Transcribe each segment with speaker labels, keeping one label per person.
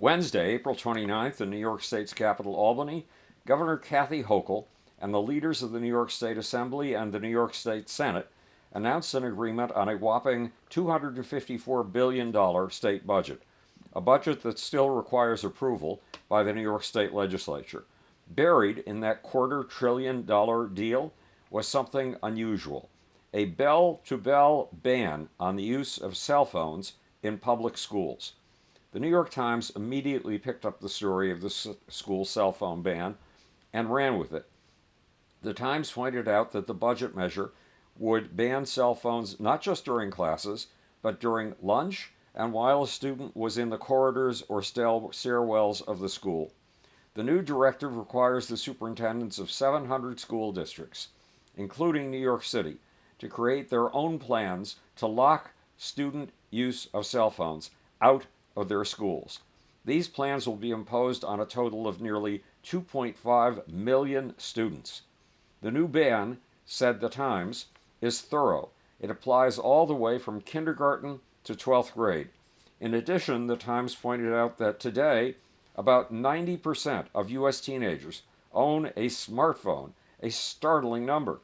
Speaker 1: Wednesday, April 29th, in New York State's capital, Albany, Governor Kathy Hochul and the leaders of the New York State Assembly and the New York State Senate announced an agreement on a whopping $254 billion state budget, a budget that still requires approval by the New York State Legislature. Buried in that $250 billion deal was something unusual: a bell to bell ban on the use of cell phones in public schools. The New York Times immediately picked up the story of the school cell phone ban and ran with it. The Times pointed out that the budget measure would ban cell phones not just during classes, but during lunch and while a student was in the corridors or stairwells of the school. The new directive requires the superintendents of 700 school districts, including New York City, to create their own plans to lock student use of cell phones out of their schools. These plans will be imposed on a total of nearly 2.5 million students. The new ban, said the Times, is thorough. It applies all the way from kindergarten to 12th grade. In addition, the Times pointed out that today, about 90% of U.S. teenagers own a smartphone, a startling number.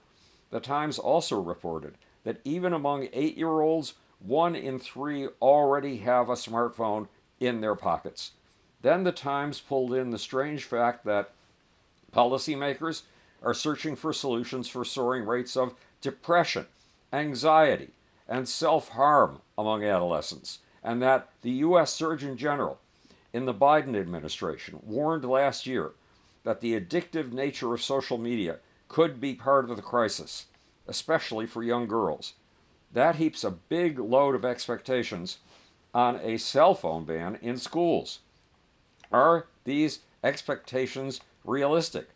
Speaker 1: The Times also reported that even among 8-year-olds, 1 in 3 already have a smartphone in their pockets. Then the Times pulled in the strange fact that policymakers are searching for solutions for soaring rates of depression, anxiety, and self harm among adolescents, and that the U.S. Surgeon General in the Biden administration warned last year that the addictive nature of social media could be part of the crisis, especially for young girls. That heaps a big load of expectations on a cell phone ban in schools. Are these expectations realistic?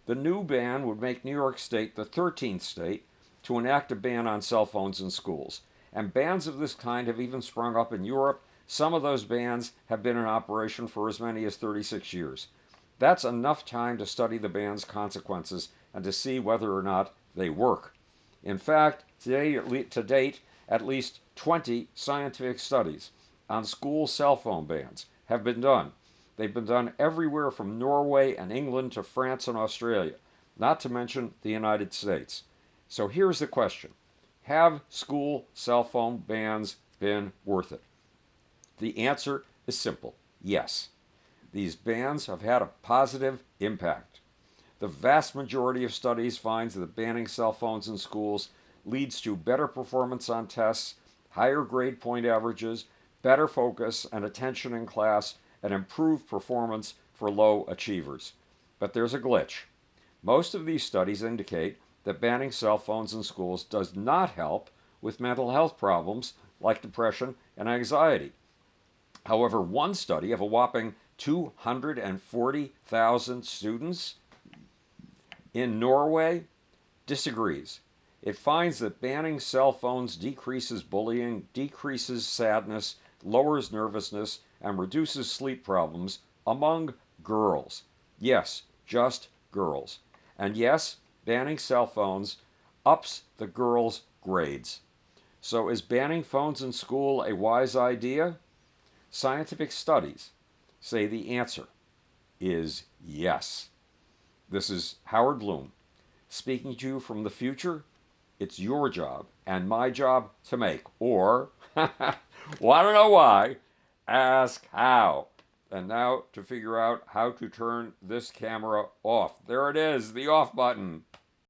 Speaker 1: The new ban would make New York State the 13th state to enact a ban on cell phones in schools. And bans of this kind have even sprung up in Europe. Some of those bans have been in operation for as many as 36 years. That's enough time to study the ban's consequences and to see whether or not they work. In fact, to date, at least 20 scientific studies on school cell phone bans have been done. They've been done everywhere from Norway and England to France and Australia, not to mention the United States. So here's the question: have school cell phone bans been worth it? The answer is simple: yes. These bans have had a positive impact. The vast majority of studies finds that banning cell phones in schools leads to better performance on tests, higher grade point averages, better focus and attention in class, and improved performance for low achievers. But there's a glitch. Most of these studies indicate that banning cell phones in schools does not help with mental health problems like depression and anxiety. However, one study of a whopping 240,000 students in Norway disagrees. It finds that banning cell phones decreases bullying, decreases sadness, lowers nervousness, and reduces sleep problems among girls. Yes, just girls. And yes, banning cell phones ups the girls' grades. So is banning phones in school a wise idea? Scientific studies say the answer is yes. This is Howard Bloom speaking to you from the future. It's your job and my job to make. Or, want to know why? Ask how. And now to figure out how to turn this camera off. There it is, the off button.